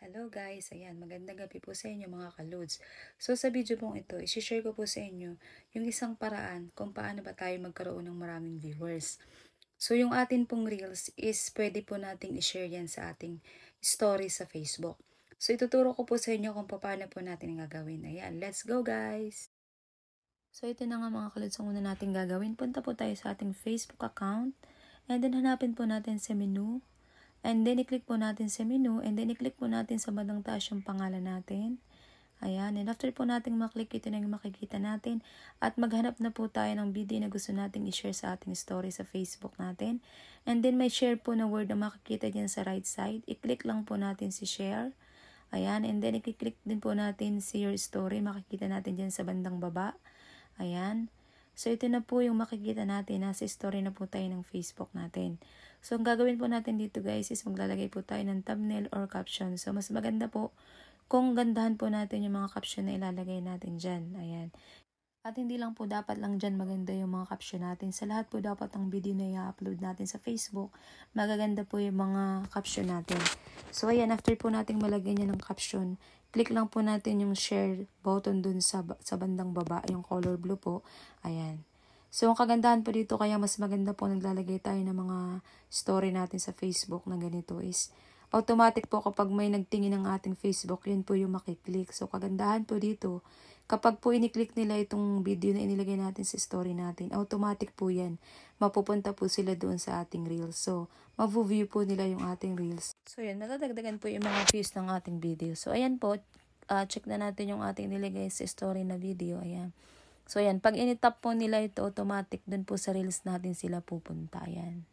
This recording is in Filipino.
Hello guys, ayan, magandang gabi po sa inyo mga kalods. So sa video pong ito, isi-share ko po sa inyo yung isang paraan kung paano ba tayo magkaroon ng maraming viewers. So yung atin pong reels is pwede po nating i-share yan sa ating story sa Facebook. So ituturo ko po sa inyo kung paano po natin gagawin. Ayan, let's go guys! So ito na nga mga kalods, ang una natin gagawin. Punta po tayo sa ating Facebook account and then hanapin po natin sa menu. And then, i-click po natin sa menu. And then, i-click po natin sa bandang taas yung pangalan natin. Ayan. And after po natin maklik, ito na yung makikita natin. At maghanap na po tayo ng video na gusto nating i-share sa ating story sa Facebook natin. And then, may share po na word na makikita dyan sa right side. I-click lang po natin si share. Ayan. And then, i-click din po natin si your story. Makikita natin dyan sa bandang baba. Ayan. So, ito na po yung makikita natin. Nasa story na po tayo ng Facebook natin. So, ang gagawin po natin dito guys is maglalagay po tayo ng thumbnail or caption. So, mas maganda po kung gandahan po natin yung mga caption na ilalagay natin dyan. Ayan. At hindi lang po dapat lang dyan maganda yung mga caption natin. Sa lahat po dapat ang video na i-upload natin sa Facebook, magaganda po yung mga caption natin. So, ayan. After po natin malagay niya ng caption, click lang po natin yung share button dun sa bandang baba, yung color blue po. Ayan. So, ang kagandahan po dito, kaya mas maganda po naglalagay tayo ng mga story natin sa Facebook na ganito is automatic po kapag may nagtingin ng ating Facebook, yun po yung makiklik. So, kagandahan po dito, kapag po iniklik nila itong video na inilagay natin sa story natin, automatic po yan. Mapupunta po sila doon sa ating reels. So, mavu-view po nila yung ating reels. So, yan, natadagdagan po yung mga views ng ating video. So, ayan po, check na natin yung ating nilagay sa story na video. Ayan. So, ayan. Pag initap po nila ito, automatic dun po sa reels natin sila pupunta. Ayan.